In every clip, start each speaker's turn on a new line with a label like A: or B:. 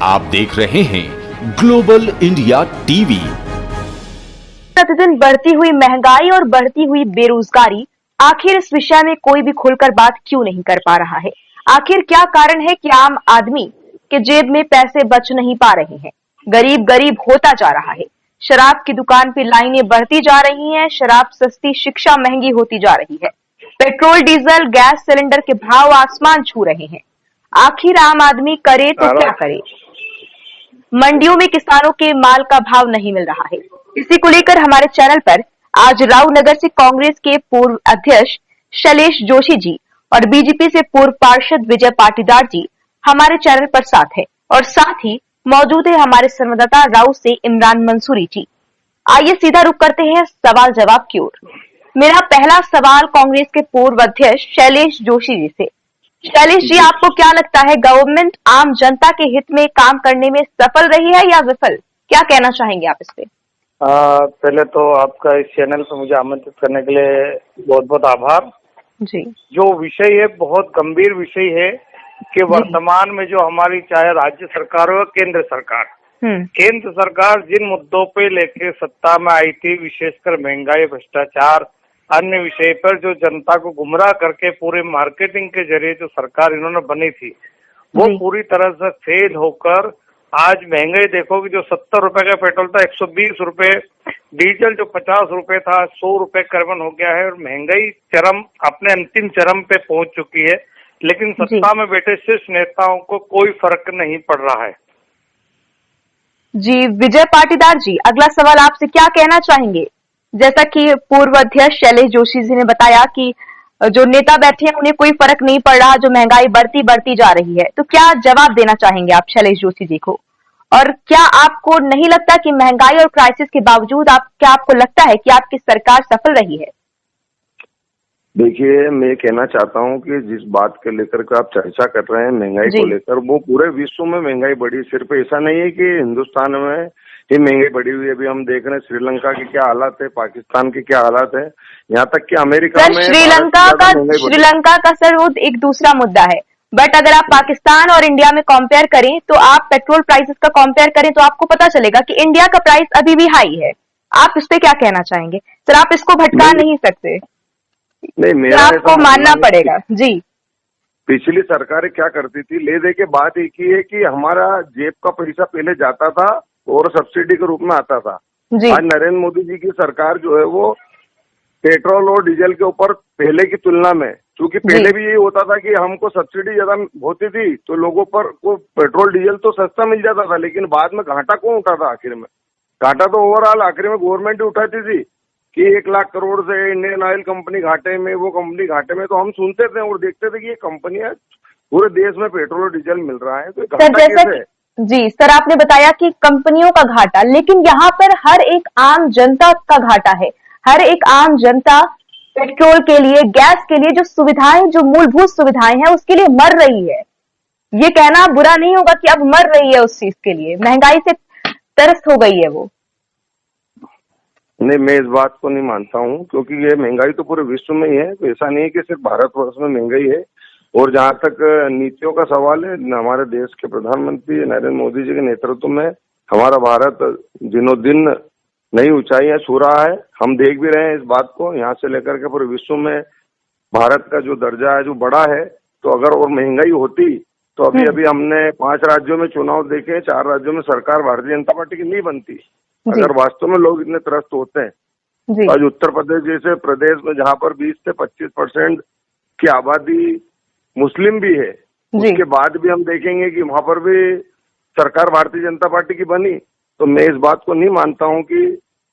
A: आप देख रहे हैं ग्लोबल इंडिया टीवी।
B: प्रतिदिन बढ़ती हुई महंगाई और बढ़ती हुई बेरोजगारी, आखिर इस विषय में कोई भी खुलकर बात क्यों नहीं कर पा रहा है? आखिर क्या कारण है कि आम आदमी के जेब में पैसे बच नहीं पा रहे हैं? गरीब गरीब होता जा रहा है। शराब की दुकान पे लाइनें बढ़ती जा रही हैं, शराब सस्ती, शिक्षा महंगी होती जा रही है। पेट्रोल, डीजल, गैस सिलेंडर के भाव आसमान छू रहे हैं। आखिर आम आदमी करे तो क्या करे? मंडियों में किसानों के माल का भाव नहीं मिल रहा है। इसी को लेकर हमारे चैनल पर आज रावनगर से कांग्रेस के पूर्व अध्यक्ष शैलेश जोशी जी और बीजेपी से पूर्व पार्षद विजय पाटीदार जी हमारे चैनल पर साथ है और साथ ही मौजूद है हमारे संवाददाता राव से इमरान मंसूरी जी। आइए सीधा रुख करते हैं सवाल जवाब की ओर। मेरा पहला सवाल कांग्रेस के पूर्व अध्यक्ष शैलेश जोशी जी से। शैलेश जी, आपको क्या लगता है, गवर्नमेंट आम जनता के हित में काम करने में सफल रही है या विफल? क्या कहना चाहेंगे आप इस पे?
C: पहले तो आपका इस चैनल पर मुझे आमंत्रित करने के लिए बहुत बहुत आभार
B: जी।
C: जो विषय है बहुत गंभीर विषय है कि वर्तमान में जो हमारी चाहे राज्य सरकार हो केंद्र सरकार, केंद्र सरकार जिन मुद्दों पे लेके सत्ता में आई थी, विशेषकर महंगाई, भ्रष्टाचार, अन्य विषय पर जो जनता को गुमराह करके पूरे मार्केटिंग के जरिए जो सरकार इन्होंने बनी थी वो पूरी तरह से फेल होकर आज महंगाई देखोगे, जो 70 रुपए का पेट्रोल था 120 रुपए, डीजल जो 50 रुपए था 100 रुपए करीबन हो गया है और महंगाई चरम अपने अंतिम चरम पे पहुंच चुकी है। लेकिन सत्ता में बैठे शीर्ष नेताओं को कोई फर्क नहीं पड़ रहा है।
B: जी विजय पाटीदार जी, अगला सवाल आपसे क्या कहना चाहेंगे? जैसा कि पूर्व अध्यक्ष शैलेश जोशी जी ने बताया कि जो नेता बैठे हैं उन्हें कोई फर्क नहीं पड़ रहा, जो महंगाई बढ़ती जा रही है, तो क्या जवाब देना चाहेंगे आप शैलेश जोशी जी को? और क्या आपको नहीं लगता कि महंगाई और क्राइसिस के बावजूद क्या आपको लगता है कि आपकी सरकार सफल रही है?
D: देखिए, मैं कहना चाहता हूं कि जिस बात के लेकर के आप चर्चा कर रहे हैं महंगाई को लेकर, वो पूरे विश्व में महंगाई बढ़ी। सिर्फ ऐसा नहीं है कि हिंदुस्तान में ही महंगाई बढ़ी हुई है। अभी हम देख रहे हैं श्रीलंका के क्या हालात है, पाकिस्तान के क्या हालात है, यहाँ तक कि अमेरिका में
B: श्रीलंका का सर वो एक दूसरा मुद्दा है। बट अगर आप पाकिस्तान और इंडिया में कंपेयर करें तो आप पेट्रोल प्राइसेस का कंपेयर करें तो आपको पता चलेगा कि इंडिया का प्राइस अभी भी हाई है। आप इस पे क्या कहना चाहेंगे? सर आप इसको भटका नहीं सकते,
D: नहीं, मेरा
B: आपको मानना पड़ेगा। जी,
D: पिछली सरकारें क्या करती थी, ले दे के बात एक ही है कि हमारा जेब का पैसा पहले जाता था और सब्सिडी के रूप में आता था। आज नरेंद्र मोदी जी की सरकार जो है वो पेट्रोल और डीजल के ऊपर पहले की तुलना में, क्योंकि पहले भी यही होता था कि हमको सब्सिडी ज्यादा होती थी तो लोगों पर को पेट्रोल डीजल तो सस्ता मिल जाता था, लेकिन बाद में घाटा कौन उठाता? आखिर में घाटा तो ओवरऑल आखिर में गवर्नमेंट ही उठाती थी कि 1 लाख करोड़ से इंडियन ऑयल कंपनी घाटे में, वो कंपनी घाटे में। तो हम सुनते थे और देखते थे कि ये कंपनियां पूरे देश में पेट्रोल और डीजल मिल रहा है, तो घाटा कैसे है?
B: जी सर, आपने बताया कि कंपनियों का घाटा, लेकिन यहाँ पर हर एक आम जनता का घाटा है। हर एक आम जनता पेट्रोल के लिए, गैस के लिए जो सुविधाएं, जो मूलभूत सुविधाएं हैं उसके लिए मर रही है। ये कहना बुरा नहीं होगा कि अब मर रही है उस चीज के लिए, महंगाई से त्रस्त हो गई है वो।
D: नहीं, मैं इस बात को नहीं मानता हूँ, क्योंकि ये महंगाई तो पूरे विश्व में ही है। तो ऐसा नहीं है कि सिर्फ भारतवर्ष में महंगाई है। और जहाँ तक नीतियों का सवाल है, हमारे देश के प्रधानमंत्री नरेंद्र मोदी जी के नेतृत्व में हमारा भारत दिनों दिन नई ऊंचाइयां छू रहा है। हम देख भी रहे हैं इस बात को, यहाँ से लेकर के पूरे विश्व में भारत का जो दर्जा है जो बड़ा है। तो अगर और महंगाई होती तो अभी हमने 5 राज्यों में चुनाव देखे, 4 राज्यों में सरकार भारतीय जनता पार्टी की नहीं बनती। अगर वास्तव में लोग इतने त्रस्त होते हैं। आज उत्तर प्रदेश जैसे प्रदेश में जहाँ पर 20 से 25% की आबादी मुस्लिम भी है, उसके बाद भी हम देखेंगे कि वहां पर भी सरकार भारतीय जनता पार्टी की बनी। तो मैं इस बात को नहीं मानता हूं कि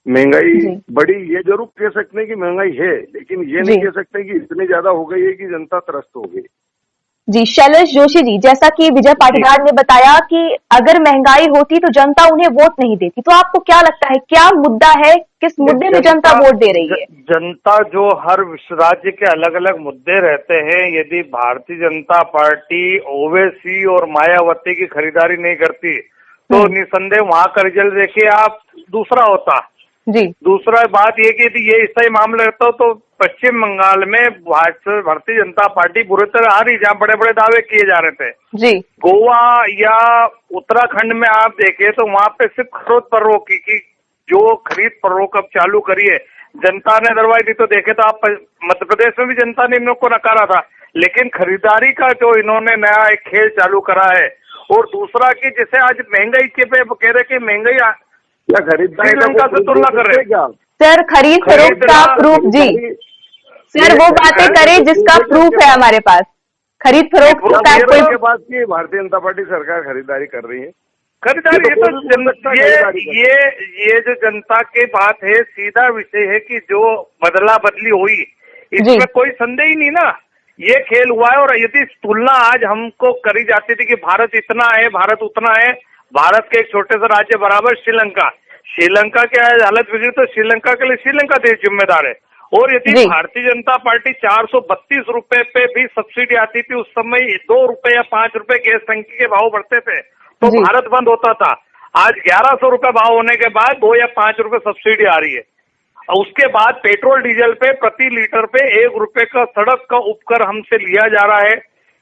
D: महंगाई बढ़ी। ये जरूर कह सकते हैं कि महंगाई है, लेकिन ये नहीं कह सकते कि इतनी ज्यादा हो गई है कि जनता त्रस्त हो गई।
B: जी शैलेश जोशी जी, जैसा कि विजय पाटीदार ने बताया कि अगर महंगाई होती तो जनता उन्हें वोट नहीं देती, तो आपको क्या लगता है क्या मुद्दा है, किस मुद्दे में जनता वोट दे रही है?
C: जनता जो हर राज्य के अलग अलग मुद्दे रहते हैं, यदि भारतीय जनता पार्टी ओवैसी और मायावती की खरीदारी नहीं करती तो निसंदेह वहां का रिजल्ट देखिए आप दूसरा होता।
B: जी।
C: दूसरा बात ये कि यदि ये ऐसा ही मामला रहता तो पश्चिम बंगाल में भारतीय जनता पार्टी बुरी तरह हारी, जहाँ बड़े बड़े दावे किए जा रहे थे।
B: जी।
C: गोवा या उत्तराखंड में आप देखें तो वहाँ पे सिर्फ खरीद फरोख्त की जो खरीद फरोख्त अब चालू करी है जनता ने, अदरवाइज नहीं तो देखे तो आप मध्य प्रदेश में भी जनता ने इन लोग को नकारा था, लेकिन खरीदारी का जो इन्होंने नया एक खेल चालू करा है। और दूसरा कि जैसे आज महंगाई के पे कह रहे कि महंगाई
D: क्या खरीदारी
C: श्रीलंका से तुलना कर रहे हैं
D: क्या?
B: सर खरीद फरोख्त का प्रूफ, जी सर वो बातें करें जिसका प्रूफ है हमारे पास। खरीद फरोख्त का कोई
D: के पास की भारतीय जनता पार्टी सरकार खरीदारी कर रही है।
C: खरीदारी ये जो जनता की बात है, सीधा विषय है कि जो बदला बदली हुई इसमें कोई संदेह ही नहीं ना, ये खेल हुआ है। और यदि तुलना आज हमको करी जाती थी कि भारत इतना है, भारत उतना है, भारत के एक छोटे से राज्य बराबर श्रीलंका के हालत बिगड़ी तो श्रीलंका के लिए श्रीलंका देश जिम्मेदार है। और यदि भारतीय जनता पार्टी 432 रुपए पे भी सब्सिडी आती थी, उस समय 2 रुपए या 5 रुपए गैस टंकी के भाव बढ़ते थे तो भारत बंद होता था। आज 1100 रुपए भाव होने के बाद 2 या 5 रुपए सब्सिडी आ रही है। उसके बाद पेट्रोल डीजल पे प्रति लीटर पे 1 रुपए का सड़क का उपकर हमसे लिया जा रहा है।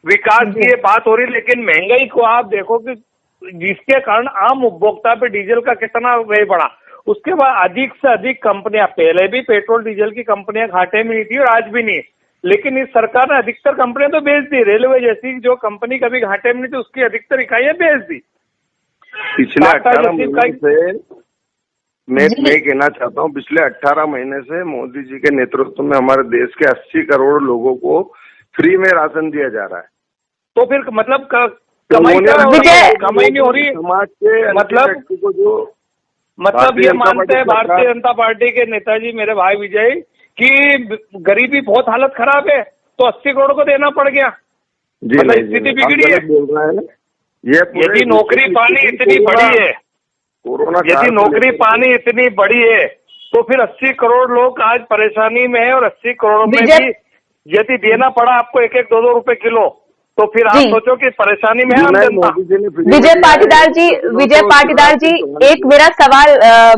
C: विकास की ये बात हो रही है, लेकिन महंगाई को आप देखो कि जिसके कारण आम उपभोक्ता पे डीजल का कितना व्यय बढ़ा। उसके बाद अधिक से अधिक कंपनियां, पहले भी पेट्रोल डीजल की कंपनियां घाटे में नहीं थी और आज भी नहीं, लेकिन इस सरकार ने अधिकतर कंपनियां तो बेच दी। रेलवे जैसी जो कंपनी कभी घाटे में नहीं थी उसकी अधिकतर इकाइयां बेच दी।
D: पिछले 18 महीने से मैं कहना चाहता हूँ, पिछले 18 महीने से मोदी जी के नेतृत्व में हमारे देश के 80 करोड़ लोगों को फ्री में राशन दिया जा रहा है।
C: तो फिर मतलब कमाई नहीं हो रही
D: समाज के
C: मतलब ये मानते हैं भारतीय जनता पार्टी के नेताजी मेरे भाई विजय कि गरीबी बहुत हालत खराब है तो 80 करोड़ को देना पड़ गया। मतलब स्थिति बिगड़ी है।
D: बोल रहा है
C: यदि नौकरी पानी इतनी बड़ी है, यदि नौकरी पानी इतनी बड़ी है तो फिर 80 करोड़ लोग आज परेशानी में है। और 80 करोड़ में भी यदि देना पड़ा आपको 1-1, 2-2 रुपए किलो, तो फिर आप सोचो कि परेशानी में है हम जनता।
B: विजय पाटीदार जी एक मेरा सवाल,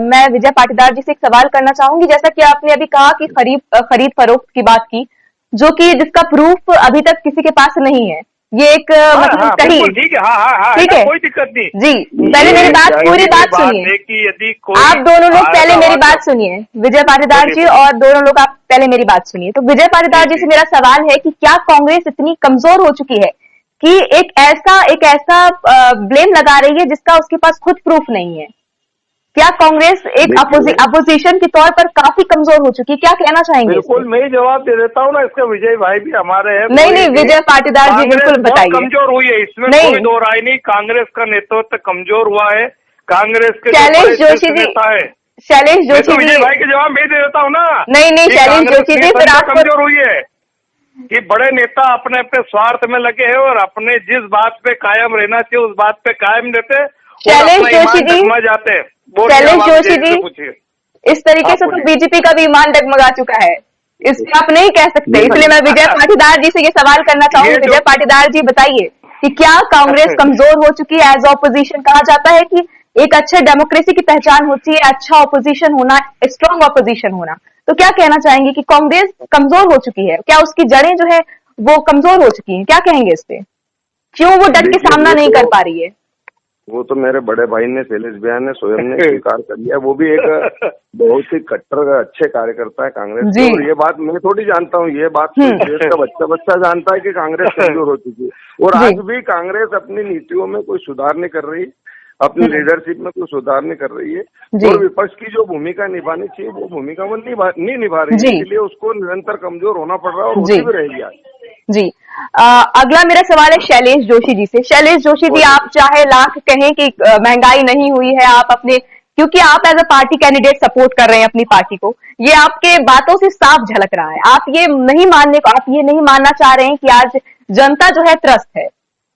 B: मैं विजय पाटीदार जी से एक सवाल करना चाहूंगी। जैसा कि आपने अभी कहा कि खरीद फरोख्त की बात की, जो कि जिसका प्रूफ अभी तक किसी के पास नहीं है, ये एक मतलब कहीं
C: ठीक है। हाँ,
B: ठीक है,
C: कोई दिक्कत नहीं।
B: जी पहले मेरी पूरी बात सुनिए
C: कि यदि
B: आप दोनों लोग पहले मेरी बात सुनिए, विजय पाटीदार जी और दोनों लोग आप पहले मेरी बात सुनिए। तो विजय पाटीदार जी से मेरा सवाल है कि क्या कांग्रेस इतनी कमजोर हो चुकी है कि एक ऐसा ब्लेम लगा रही है जिसका उसके पास खुद प्रूफ नहीं है? क्या कांग्रेस एक अपोजिशन के तौर पर काफी कमजोर हो चुकी है? क्या कहना चाहेंगे?
C: बिल्कुल मैं जवाब दे देता हूँ ना इसका। विजय भाई भी हमारे हैं।
B: नहीं विजय पाटीदार जी बिल्कुल बताइए।
C: कमजोर हुई है, इसमें कोई दो राय नहीं। कांग्रेस का नेतृत्व कमजोर हुआ है। कांग्रेस के
B: शैलेश जोशी जी, शैलेश जोशी
C: विजय भाई के जवाब मैं दे देता हूँ ना।
B: नहीं शैलेश जोशी जी, फिर आप
C: कमजोर हुई है कि बड़े नेता अपने अपने स्वार्थ में लगे हैं और अपने जिस बात पे कायम रहना चाहिए उस बात पे कायम रहते।
B: शैलेश जोशी जी,
C: जाते हैं।
B: शैलेश जोशी जी, इस तरीके से तो बीजेपी का भी ईमान डगमगा चुका है, इसको आप नहीं कह सकते। इसलिए मैं विजय पाटीदार जी से ये सवाल करना चाहूंगी। विजय पाटीदार जी बताइए कि क्या कांग्रेस कमजोर हो चुकी है? एज ऑपोजिशन कहा जाता है कि एक अच्छे डेमोक्रेसी की पहचान होती है अच्छा ऑपोजिशन होना, स्ट्रांग ऑपोजिशन होना। तो क्या कहना चाहेंगे कि कांग्रेस कमजोर हो चुकी है? क्या उसकी जड़ें जो है वो कमजोर हो चुकी हैं? क्या कहेंगे इस पे? क्यों वो डट के सामना नहीं कर पा रही है?
D: वो तो मेरे बड़े भाई ने, शैलेश भैया ने स्वयं ने स्वीकार कर लिया। वो भी एक बहुत ही कट्टर अच्छे कार्यकर्ता है कांग्रेस के। और ये बात मैं थोड़ी जानता हूँ, ये बात देश का बच्चा जानता है कि कांग्रेस कमजोर हो चुकी है। और आज भी कांग्रेस अपनी नीतियों में कोई सुधार नहीं कर रही, अपनी लीडरशिप में कोई सुधार नहीं कर रही है। और विपक्ष की जो भूमिका निभानी चाहिए वो भूमिका वो नहीं निभा रही है। इसलिए उसको निरंतर कमजोर होना पड़ रहा है और होती भी रहेगी आज।
B: जी अगला मेरा सवाल है शैलेश जोशी जी से। शैलेश जोशी जी, आप चाहे लाख कहें कि महंगाई नहीं हुई है, आप अपने, क्योंकि आप as a party candidate support कर रहे हैं अपनी पार्टी को, ये आपके बातों से साफ झलक रहा है। आप ये नहीं मानना चाह रहे हैं कि आज जनता जो है त्रस्त है,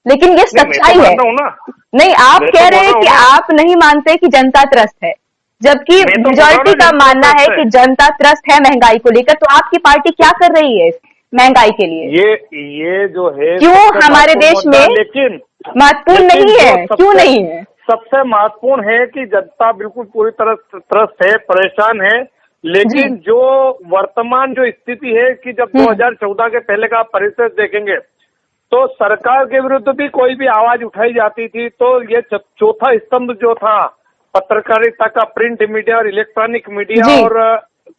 B: लेकिन ये सच्चाई है। नहीं, आप कह रहे हैं कि आप नहीं मानते कि जनता त्रस्त है, जबकि मेजॉरिटी का मानना है कि जनता त्रस्त है महंगाई को लेकर। तो आपकी पार्टी क्या कर रही है महंगाई के लिए?
C: ये जो है
B: क्यों हमारे देश में
C: लेकिन
B: महत्वपूर्ण नहीं है? क्यों नहीं है?
C: सबसे महत्वपूर्ण है कि जनता बिल्कुल पूरी तरह त्रस्त है, परेशान है। लेकिन जो वर्तमान जो स्थिति है कि जब 2014 के पहले का आप परिस्थिति देखेंगे तो सरकार के विरुद्ध भी कोई भी आवाज उठाई जाती थी तो ये चौथा स्तंभ जो था पत्रकारिता का, प्रिंट मीडिया और इलेक्ट्रॉनिक मीडिया और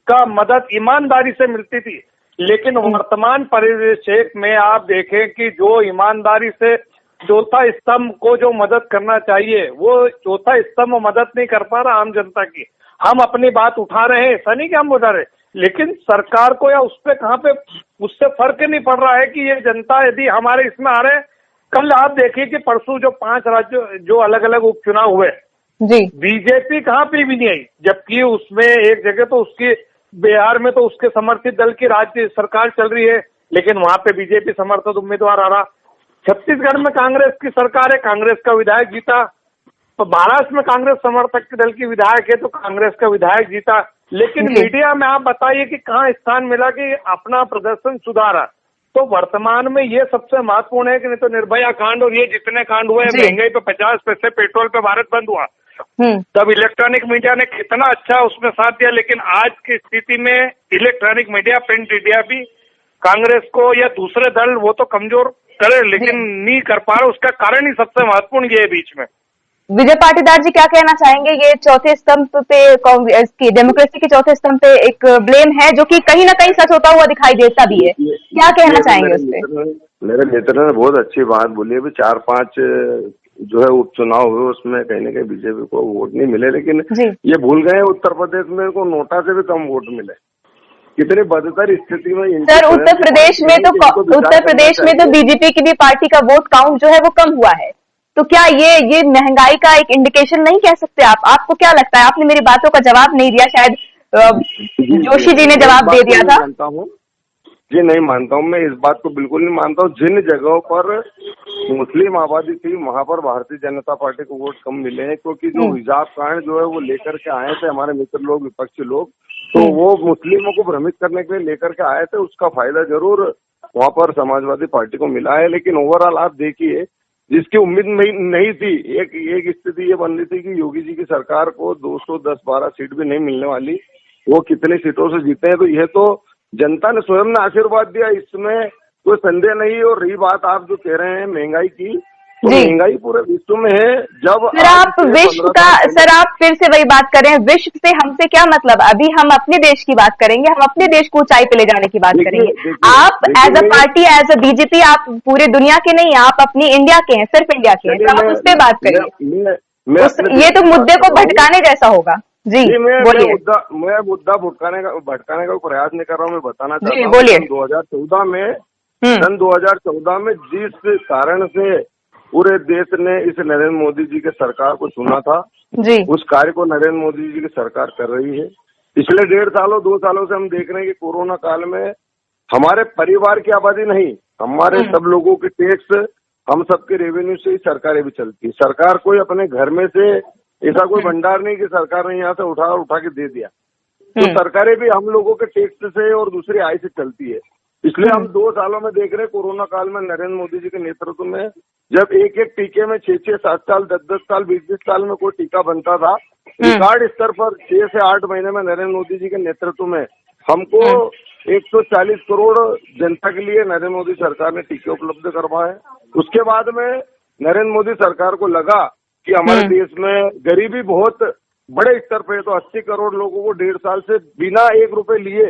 C: का मदद ईमानदारी से मिलती थी। लेकिन वर्तमान परिदृश्य में आप देखें कि जो ईमानदारी से चौथा स्तंभ को जो मदद करना चाहिए वो चौथा स्तंभ मदद नहीं कर पा रहा आम जनता की। हम अपनी बात उठा रहे हैं, ऐसा नहीं कि हम उठा रहे, लेकिन सरकार को या उस पे कहाँ पे उससे फर्क नहीं पड़ रहा है कि ये जनता यदि हमारे इसमें आ रहे। कल आप देखिए कि परसों जो 5 राज्य जो अलग अलग उपचुनाव हुए
B: जी, बीजेपी
C: कहाँ पे भी नहीं आई, जबकि उसमें एक जगह तो उसकी बिहार में तो उसके समर्थित दल की राज्य सरकार चल रही है, लेकिन वहां पे बीजेपी समर्थित उम्मीदवार आ रहा। छत्तीसगढ़ में कांग्रेस की सरकार है, कांग्रेस का विधायक जीता। तो महाराष्ट्र में कांग्रेस समर्थक दल की विधायक है तो कांग्रेस का विधायक जीता। लेकिन मीडिया में आप बताइए कि कहाँ स्थान मिला कि अपना प्रदर्शन सुधारा। तो वर्तमान में ये सबसे महत्वपूर्ण है कि नहीं तो निर्भया कांड और ये जितने कांड हुए, महंगाई पे 50 पैसे पेट्रोल पे भारत बंद हुआ, तब इलेक्ट्रॉनिक मीडिया ने कितना अच्छा उसमें साथ दिया। लेकिन आज की स्थिति में इलेक्ट्रॉनिक मीडिया, प्रिंट मीडिया भी कांग्रेस को या दूसरे दल वो तो कमजोर करे लेकिन नहीं कर पा रहे। उसका कारण ही सबसे महत्वपूर्ण ये है बीच में।
B: विजय पाटीदार जी क्या कहना चाहेंगे? ये चौथे स्तंभ पे कांग्रेस की, डेमोक्रेसी के चौथे स्तंभ पे एक ब्लेम है जो कि कहीं ना कहीं सच होता हुआ दिखाई देता भी है, क्या कहना चाहेंगे उस पे?
D: मेरे मित्र ने बहुत अच्छी बात बोली है। 4-5 जो है उपचुनाव हुए उसमें कहीं ना कहीं बीजेपी को वोट नहीं मिले, लेकिन ये भूल गए उत्तर प्रदेश में को नोटा से भी कम वोट मिले। कितनी बदतर स्थिति में
B: सर उत्तर प्रदेश में तो बीजेपी की भी पार्टी का वोट काउंट जो है वो कम हुआ है। तो क्या ये महंगाई का एक इंडिकेशन नहीं कह सकते आप? आपको क्या लगता है? आपने मेरी बातों का जवाब नहीं दिया, शायद जोशी जी ने जवाब दे दिया था।
D: जी नहीं मानता हूँ, मैं इस बात को बिल्कुल नहीं मानता हूँ। जिन जगहों पर मुस्लिम आबादी थी वहां पर भारतीय जनता पार्टी को वोट कम मिले हैं, क्योंकि जो हिजाब कांड जो है वो लेकर के आए थे हमारे मित्र लोग, विपक्षी लोग, तो वो मुस्लिमों को भ्रमित करने के लिए लेकर के आए थे। उसका फायदा जरूर वहां पर समाजवादी पार्टी को मिला है, लेकिन ओवरऑल आप देखिए जिसकी उम्मीद नहीं थी, एक स्थिति ये बन रही थी कि योगी जी की सरकार को 210-12 सीट भी नहीं मिलने वाली, वो कितनी सीटों से जीते हैं। तो यह तो जनता ने स्वयं ने आशीर्वाद दिया, इसमें कोई संदेह नहीं। और रही बात आप जो कह रहे हैं महंगाई की, तो महंगाई पूरे विश्व में है। जब
B: सर आप विश्व का, सर आप फिर से वही बात कर रहे हैं, विश्व से हमसे क्या मतलब? अभी हम अपने देश की बात करेंगे, हम अपने देश को ऊंचाई पे ले जाने की बात करेंगे। आप as a party, as a BJP, आप पूरे दुनिया के नहीं, आप अपनी इंडिया के हैं, सिर्फ इंडिया के हैं, तो आप उस पर बात करिए। ये तो मुद्दे को भटकाने जैसा होगा। जी बोलिए।
D: मैं मुद्दा भटकाने का प्रयास नहीं कर रहा हूँ, मैं बताना चाहता हूँ।
B: बोलिए।
D: 2014 में जिस कारण से पूरे देश ने इस नरेंद्र मोदी जी के सरकार को चुना था, उस कार्य को नरेंद्र मोदी जी की सरकार कर रही है। पिछले 1.5 सालों 2 सालों से हम देख रहे हैं कि कोरोना काल में हमारे परिवार की आबादी नहीं, हमारे सब लोगों के टैक्स, हम सबके रेवेन्यू से ही सरकारें भी चलती है। सरकार कोई अपने घर में से ऐसा कोई भंडार नहीं कि सरकार ने यहाँ से उठा के दे दिया। तो सरकारें भी हम लोगों के टैक्स से और दूसरी आय से चलती है। इसलिए हम 2 सालों में देख रहे हैं कोरोना काल में नरेंद्र मोदी जी के नेतृत्व में जब एक टीके में 6-6, 7 साल, 10-10 साल, 20-20 साल में कोई टीका बनता था, रिकॉर्ड स्तर पर 6 से 8 महीने में नरेंद्र मोदी जी के नेतृत्व में हमको 140 करोड़ जनता के लिए नरेंद्र मोदी सरकार ने टीके उपलब्ध करवाए। उसके बाद में नरेंद्र मोदी सरकार को लगा कि हमारे देश में गरीबी बहुत बड़े स्तर पे है, तो 80 करोड़ लोगों को 1.5 साल से बिना 1 रुपए लिए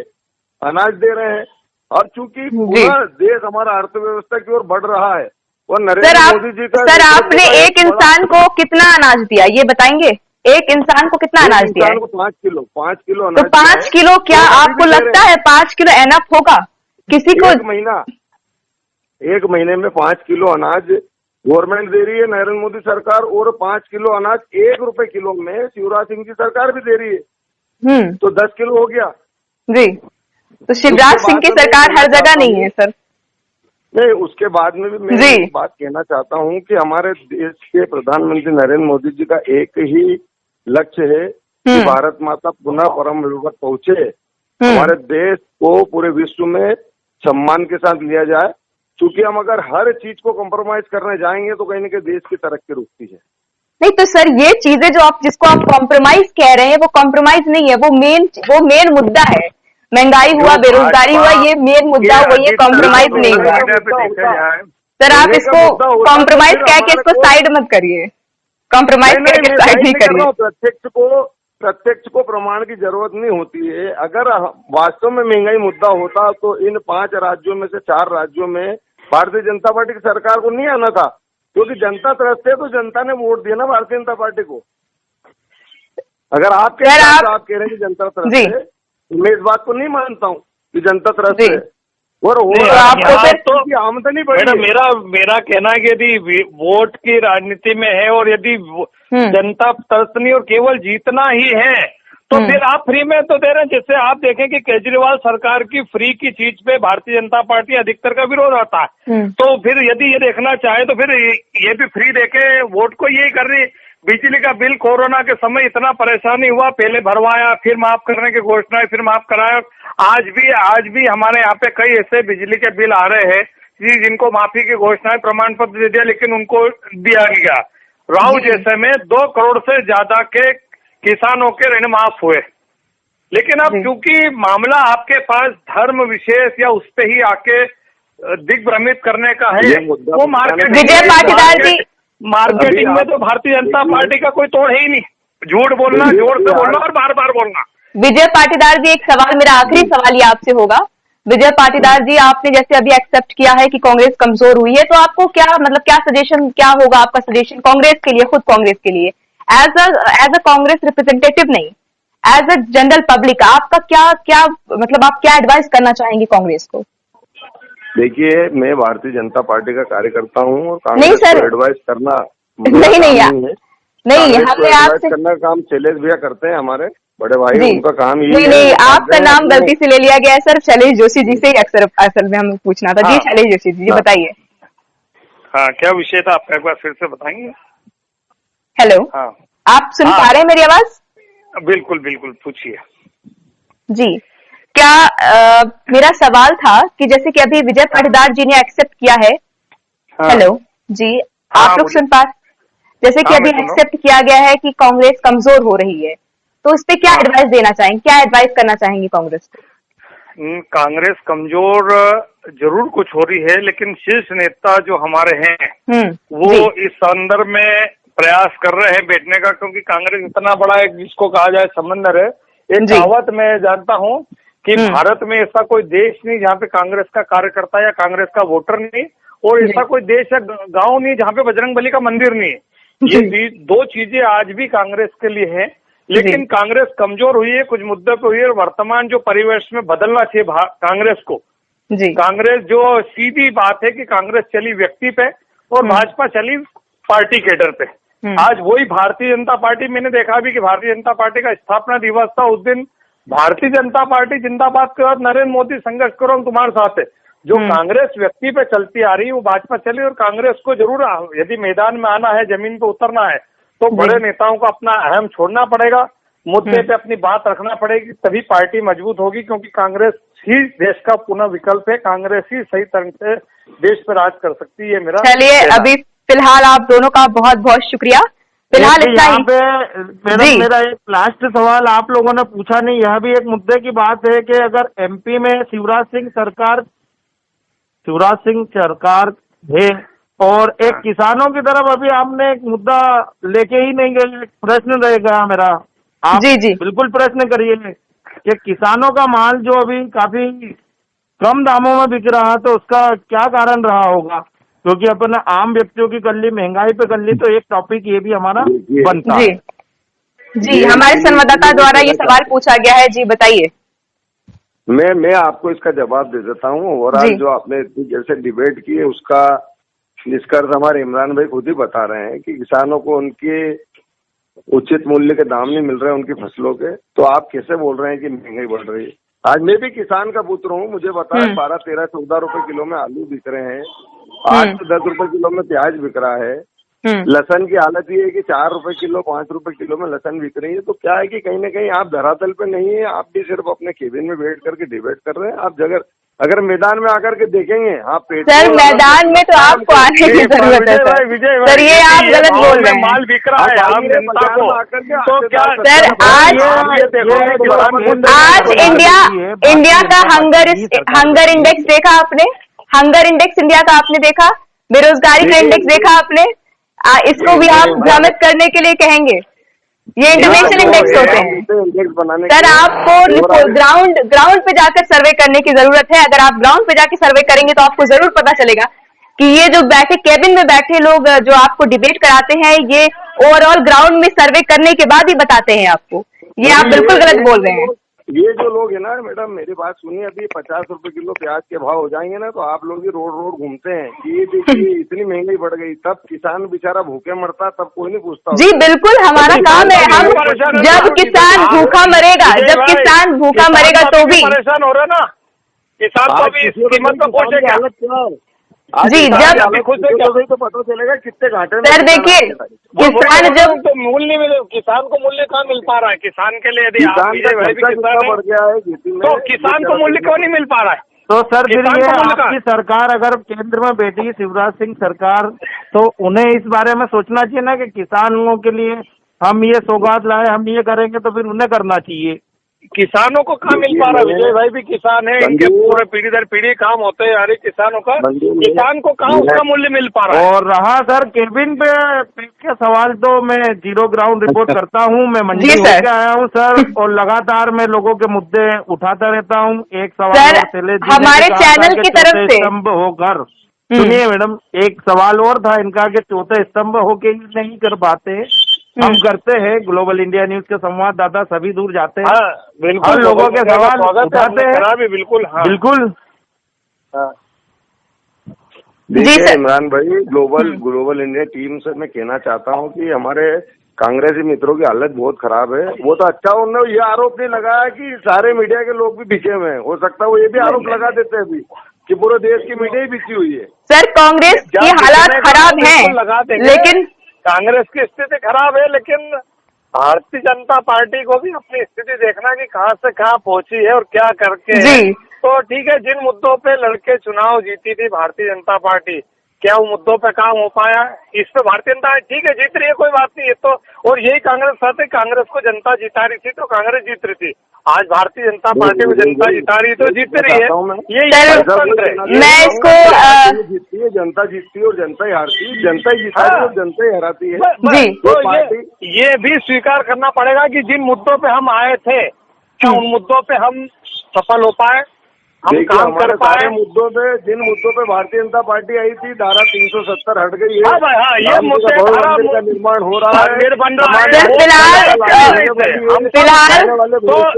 D: अनाज दे रहे हैं। और चूंकि पूरा देश हमारा अर्थव्यवस्था की ओर बढ़ रहा है और नरेंद्र मोदी जी का,
B: सर आपने एक इंसान को कितना अनाज दिया ये बताएंगे? एक इंसान को कितना अनाज दिया?
D: 5 किलो अनाज।
B: तो 5 किलो क्या आपको लगता है 5 किलो एनफ होगा किसी को?
D: एक महीने में 5 किलो अनाज गवर्नमेंट दे रही है, नरेंद्र मोदी सरकार, और 5 किलो अनाज 1 रुपए किलो में शिवराज सिंह की सरकार भी दे रही है। तो 10 किलो हो गया
B: जी। तो शिवराज सिंह की सरकार हर जगह नहीं है सर।
D: नहीं, उसके बाद में भी मैं एक बात कहना चाहता हूँ कि हमारे देश के प्रधानमंत्री नरेंद्र मोदी जी का एक ही लक्ष्य है कि भारत माता पुनः परम विभव पहुंचे, हमारे देश को पूरे विश्व में सम्मान के साथ लिया जाए। क्योंकि हम अगर हर चीज को कॉम्प्रोमाइज करने जाएंगे तो कहीं न कहीं देश की तरक्की रुकती है।
B: नहीं तो सर ये चीजें जो आप जिसको आप कॉम्प्रोमाइज कह रहे हैं वो कॉम्प्रोमाइज नहीं है, वो मेन मुद्दा है। महंगाई हुआ, बेरोजगारी हुआ, ये मेन मुद्दा हुआ, ये कॉम्प्रोमाइज नहीं हुआ। सर आप इसको कॉम्प्रोमाइज कह के इसको साइड मत करिए, कॉम्प्रोमाइज करके साइड नहीं करिए।
D: प्रत्यक्ष को प्रमाण की जरूरत नहीं होती है। अगर वास्तव में महंगाई मुद्दा होता तो इन 5 राज्यों में से 4 राज्यों में भारतीय जनता पार्टी की सरकार को नहीं आना था, क्योंकि जनता त्रस्त है तो जनता ने वोट दिया ना भारतीय जनता पार्टी को। अगर आप कह रहे हैं कि जनता त्रस्त है, तो मैं इस बात को नहीं मानता हूँ कि जनता त्रस्त है। और
C: आपको फिर तो आमदनी बढ़ी। मेरा कहना है कि यदि वोट की राजनीति में है और यदि जनता त्रस्त नहीं और केवल जीतना ही है तो फिर आप फ्री में तो दे रहे हैं। जैसे आप देखें कि केजरीवाल सरकार की फ्री की चीज पे भारतीय जनता पार्टी अधिकतर का विरोध आता है, तो फिर यदि ये देखना चाहे तो फिर ये भी फ्री देके वोट को यही कर रही। बिजली का बिल कोरोना के समय इतना परेशानी हुआ, पहले भरवाया, फिर माफ करने की घोषणा, फिर माफ कराया। आज भी हमारे यहाँ पे कई ऐसे बिजली के बिल आ रहे हैं जिनको माफी की घोषणाएं प्रमाण पत्र दे दिया, लेकिन उनको दिया गया। राव जैसे में 2 करोड़ से ज्यादा के किसानों के ऋण माफ हुए। लेकिन अब चूंकि मामला आपके पास धर्म विशेष या उस पे ही आके दिग्भ्रमित करने का है, वो मार्केटिंग में तो भारतीय जनता पार्टी का कोई तोड़ है ही नहीं। झूठ बोलना, जोर से बोलना और बार बार बोलना।
B: विजय पाटीदार जी, एक सवाल, मेरा आखिरी सवाल ये आपसे होगा। विजय पाटीदार जी, आपने जैसे अभी एक्सेप्ट किया है कि कांग्रेस कमजोर हुई है, तो आपको क्या मतलब क्या सजेशन, क्या होगा आपका सजेशन कांग्रेस के लिए, खुद कांग्रेस के लिए, एज अ कांग्रेस रिप्रेजेंटेटिव नहीं, एज अ जनरल पब्लिक, आपका क्या मतलब आप क्या एडवाइस करना चाहेंगे कांग्रेस को?
D: देखिए, मैं भारतीय जनता पार्टी का कार्यकर्ता हूँ और कांग्रेस को एडवाइस करना
B: नहीं हमने आपसे
D: करना काम शैलेश भैया करते हैं, हमारे बड़े भाई, उनका काम ही
B: नहीं, आपका नाम गलती से ले लिया गया है सर, शैलेश जोशी जी से असल में हमें पूछना था। जी शैलेश जोशी जी, बताइए।
C: हाँ, क्या विषय था आपका, एक बार फिर से बताएंगे?
B: हेलो, हाँ, आप सुन पा रहे हैं मेरी आवाज?
C: बिल्कुल बिल्कुल, पूछिए
B: जी। क्या मेरा सवाल था कि जैसे कि अभी विजय पाटीदार जी ने एक्सेप्ट किया है। हेलो जी, आप लोग सुन पा, जैसे कि अभी एक्सेप्ट किया गया है कि कांग्रेस कमजोर हो रही है, तो उस पर क्या एडवाइस देना चाहेंगे, क्या एडवाइस करना चाहेंगे कांग्रेस को?
C: कांग्रेस कमजोर जरूर कुछ हो रही है, लेकिन शीर्ष नेता जो हमारे हैं वो इस संदर्भ में प्रयास कर रहे हैं बैठने का, क्योंकि कांग्रेस इतना बड़ा एक जिसको कहा जाए समंदर है। एक कहावत मैं जानता हूँ कि भारत में ऐसा कोई देश नहीं जहाँ पे कांग्रेस का कार्यकर्ता या कांग्रेस का वोटर नहीं, और ऐसा कोई देश या गांव नहीं जहाँ पे बजरंगबली का मंदिर नहीं है। ये 2 चीजें आज भी कांग्रेस के लिए है, लेकिन कांग्रेस कमजोर हुई है, कुछ मुद्दे पे हुई है। वर्तमान जो परिवेश में बदलना चाहिए कांग्रेस को, कांग्रेस जो सीधी बात है कि कांग्रेस चली व्यक्ति पे और भाजपा चली पार्टी कैडर पे। आज वही भारतीय जनता पार्टी, मैंने देखा भी कि भारतीय जनता पार्टी का स्थापना दिवस था, उस दिन भारतीय जनता पार्टी जिंदाबाद के बाद नरेंद्र मोदी संघर्ष करो हम तुम्हारे साथ है। जो कांग्रेस व्यक्ति पे चलती आ रही है वो भाजपा चली, और कांग्रेस को जरूर यदि मैदान में आना है, जमीन पे उतरना है, तो बड़े नेताओं को अपना अहम छोड़ना पड़ेगा, मुद्दे पे अपनी बात रखना पड़ेगी, तभी पार्टी मजबूत होगी। क्योंकि कांग्रेस ही देश का पुनः विकल्प है, कांग्रेस ही सही तरह से देश पर राज कर सकती है। मेरा
B: चलिए, अभी फिलहाल आप दोनों का बहुत बहुत शुक्रिया। फिलहाल
E: मेरा एक लास्ट सवाल आप लोगों ने पूछा नहीं, यह भी एक मुद्दे की बात है कि अगर एमपी में शिवराज सिंह सरकार है और एक किसानों की तरफ अभी आपने एक मुद्दा लेके ही नहीं गए, प्रश्न रहेगा मेरा, आप बिल्कुल प्रश्न करिए कि किसानों का माल जो अभी काफी कम दामों में बिक रहा है, तो उसका क्या कारण रहा होगा? क्योंकि अपन आम व्यक्तियों की कर ली, महंगाई पे कर ली, तो एक टॉपिक ये भी हमारा बनता है।
B: जी, हमारे संवाददाता द्वारा ये सवाल पूछा गया है। जी बताइए।
D: मैं आपको इसका जवाब दे देता हूँ। ओवरऑल जो आपने जैसे डिबेट की है उसका निष्कर्ष हमारे इमरान भाई खुद ही बता रहे हैं कि किसानों को उनके उचित मूल्य के दाम नहीं मिल रहे उनकी फसलों के, तो आप कैसे बोल रहे हैं कि महंगाई बढ़ रही है? आज मैं भी किसान का पुत्र हूँ, मुझे बता 12, 13, 14 रुपए किलो में आलू बिक रहे हैं, 8 से 10 रुपए किलो में प्याज बिक रहा है। लहसन की हालत ये है कि 4 रुपए किलो, 5 रुपए किलो में लहसन बिक रही है। तो क्या है कि कहीं ना कहीं आप धरातल पे नहीं है, आप भी सिर्फ अपने केबिन में बैठ करके डिबेट कर रहे हैं। आप अगर अगर मैदान में आकर के देखेंगे, हाँ
B: सर मैदान में तो आपको आने की जरूरत है सर, ये आप गलत बोल रहे हैं।
C: माल बिक रहा है आम जनता को, तो क्या
B: सर आज इंडिया का हंगर इंडेक्स देखा आपने? हंगर इंडेक्स इंडिया का आपने देखा? बेरोजगारी का इंडेक्स देखा आपने? इसको भी आप भ्रमित करने के लिए कहेंगे? ये इंटरनेशनल इंडेक्स होते हैं सर। आपको ग्राउंड पे जाकर सर्वे करने की जरूरत है। अगर आप ग्राउंड पे जाकर सर्वे करेंगे तो आपको जरूर पता चलेगा कि ये जो बैठे केबिन में बैठे लोग जो आपको डिबेट कराते हैं, ये ओवरऑल ग्राउंड में सर्वे करने के बाद ही बताते हैं आपको। ये आप बिल्कुल गलत बोल रहे हैं।
D: ये जो लोग है ना मैडम, मेरी बात सुनिए, अभी 50 रुपए किलो प्याज के भाव हो जाएंगे ना, तो आप लोग ही रोड घूमते हैं कि ये देखिए इतनी महंगाई बढ़ गई, तब किसान बेचारा भूखे मरता, तब कोई नहीं पूछता।
B: जी बिल्कुल, हमारा काम है। हम जब किसान भूखा मरेगा तो भी
C: परेशान हो रहे ना किसान को भी कीमत में पूछेगा।
B: जी जब
C: खुद से तो पता चलेगा कितने घाटे में।
B: सर देखिए, किसान जब
C: तो मूल्य नहीं मिले, किसान को मूल्य कहाँ मिल पा रहा है? किसान के लिए यदि आप विजय भाई भी किसान
D: बढ़ गया है,
C: तो किसान को मूल्य क्यों नहीं मिल पा रहा है?
E: तो सर फिर ये आपकी सरकार अगर केंद्र में बैठी शिवराज सिंह सरकार, तो उन्हें इस बारे में सोचना चाहिए ना कि किसानों के लिए हम ये सौगात लाए, हम ये करेंगे, तो फिर उन्हें करना चाहिए।
C: किसानों को कहाँ मिल पा रहा? विजय भाई भी किसान है, इनके पूरे पीढ़ी दर पीढ़ी काम होते हैं हर एक किसानों का, किसान को कहाँ उसका मूल्य मिल पा रहा है?
E: और रहा सर केबिन पे के सवाल, तो मैं जीरो ग्राउंड रिपोर्ट करता हूँ, मैं मंडी होके आया हूँ सर, और लगातार मैं लोगों के मुद्दे उठाता रहता हूँ। एक सवाल
B: हमारे चैनल की तरफ से
E: स्तंभ होकर, सुनिए मैडम, एक सवाल और था इनका कि चौथे स्तंभ होके नहीं कर पाते, हम करते हैं। ग्लोबल इंडिया न्यूज के संवाददाता सभी दूर जाते हैं,
C: बिल्कुल
E: हर लोगों के सवाल उठाते हैं।
C: बिल्कुल
E: बिल्कुल।
D: देखिए इमरान भाई, ग्लोबल इंडिया टीम से मैं कहना चाहता हूँ कि हमारे कांग्रेसी मित्रों की हालत बहुत खराब है। वो तो अच्छा, उन्होंने ये आरोप नहीं लगाया कि सारे मीडिया के लोग भी बिके हुए हैं। हो सकता है वो ये भी आरोप लगा देते हैं अभी कि पूरे देश की मीडिया ही बिकी हुई है।
B: सर कांग्रेस की हालात खराब है, लेकिन
C: कांग्रेस की स्थिति खराब है, लेकिन भारतीय जनता पार्टी को भी अपनी स्थिति देखना कि कहां से कहां पहुंची है और क्या करके है। तो ठीक है, जिन मुद्दों पे लड़के चुनाव जीती थी भारतीय जनता पार्टी, क्या वो मुद्दों पे काम हो पाया? इस पे भारतीय जनता ठीक है जीत रही है, कोई बात नहीं है तो, और यही कांग्रेस साथ है, कांग्रेस को जनता जिता रही थी तो कांग्रेस जीत रही थी। आज भारतीय जनता पार्टी को जनता जिता रही तो जीत रही है।
B: मैं इसको
D: जीतती है, जनता जीतती है और जनता ही हारती है, जनता ही जीता है और जनता ही हराती है।
B: जी
C: तो ये भी स्वीकार करना पड़ेगा कि जिन मुद्दों पे हम आए थे, क्या उन मुद्दों पे हम सफल हो पाए, हम काम कर पाए?
D: जिन मुद्दों पे भारतीय जनता पार्टी आई थी, धारा 370 हट गई है।
C: ये मुद्दे
D: का निर्माण हो रहा है,
C: बन रहा है।
D: फिलहाल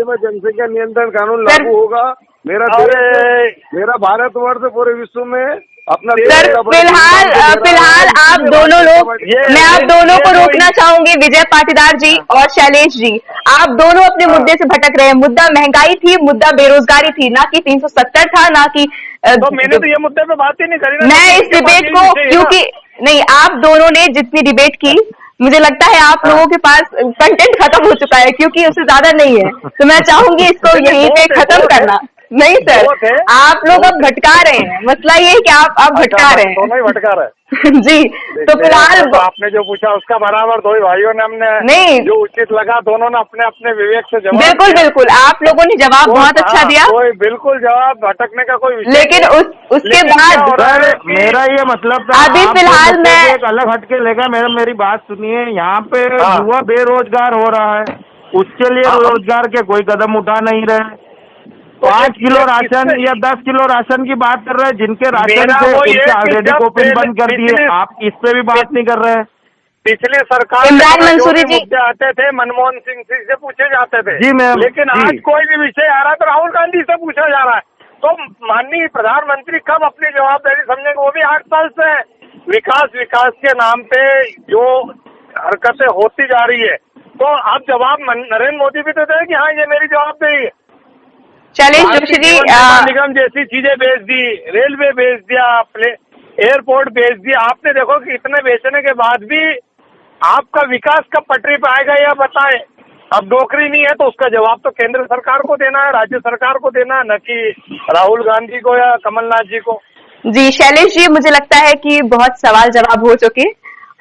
D: में जनसंख्या नियंत्रण कानून लागू होगा। मेरा भारतवर्ष पूरे विश्व में अपना
B: फिलहाल आप दोनों लोग, मैं आप दोनों को रोकना चाहूंगी, विजय पाटीदार जी और शैलेश जी, आप दोनों अपने मुद्दे से भटक रहे हैं। मुद्दा महंगाई थी, मुद्दा बेरोजगारी थी, ना कि 370 था, ना कि
C: तो मैंने तो ये मुद्दे पे बात ही नहीं करी ना।
B: मैं इस डिबेट को, क्योंकि नहीं, आप दोनों ने जितनी डिबेट की, मुझे लगता है आप लोगों के पास कंटेंट खत्म हो चुका है, क्योंकि उससे ज्यादा नहीं है। तो मैं चाहूंगी इसको यहीं पे खत्म करना। नहीं सर, आप लोग अब भटका रहे हैं, मसला ये है कि आप भटका रहे हैं।
C: दोनों ही भटका रहे
B: जी। तो फिलहाल
C: आपने जो पूछा उसका बराबर दो ही भाइयों ने हमने
B: नहीं,
C: जो उचित लगा दोनों ने अपने अपने विवेक से जवाब।
B: बिल्कुल आप लोगों ने जवाब बहुत अच्छा दिया,
C: कोई बिल्कुल जवाब भटकने का कोई विषय,
B: लेकिन उसके बाद
E: मेरा ये मतलब था,
B: अभी फिलहाल मैं
E: एक अलग हटके लेगा। मेरी बात सुनिए, यहाँ पे युवा बेरोजगार हो रहा है, उसके लिए रोजगार के कोई कदम उठा नहीं रहे। 5 किलो राशन या 10 किलो राशन की बात कर रहे हैं, जिनके राशन से उनके ऑलरेडी कूपन बंद कर दिए, आप इस पे भी बात नहीं कर रहे हैं।
C: पिछले सरकार
B: इमरान मंसूरी जी
C: आते थे, मनमोहन सिंह से पूछे जाते थे
E: जी मैम,
C: लेकिन आज कोई भी विषय आ रहा है तो राहुल गांधी से पूछा जा रहा है। तो माननीय प्रधानमंत्री कब अपनी जवाबदारी समझेंगे? वो भी 8 साल से विकास के नाम पे जो हरकतें होती जा रही है, तो आप जवाब नरेंद्र मोदी भी तो दे कि हाँ ये मेरी जवाबदारी है।
B: शैलेश जोशी जी,
C: निगम जैसी चीजें बेच दी, रेलवे बेच दिया, एयरपोर्ट बेच दिया। आपने देखो कि इतने बेचने के बाद भी आपका विकास कब पटरी पे आएगा, यह बताएं। अब नौकरी नहीं है तो उसका जवाब तो केंद्र सरकार को देना है, राज्य सरकार को देना है, न कि राहुल गांधी को या कमलनाथ जी को।
B: जी शैलेश जी, मुझे लगता है कि बहुत सवाल जवाब हो चुके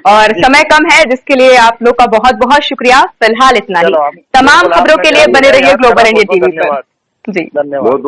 B: और समय कम है, जिसके लिए आप लोग का बहुत बहुत शुक्रिया। फिलहाल इतना ही। तमाम खबरों के लिए बने रहिए ग्लोबल इंडिया टीवी पर। जी
C: धन्यवाद।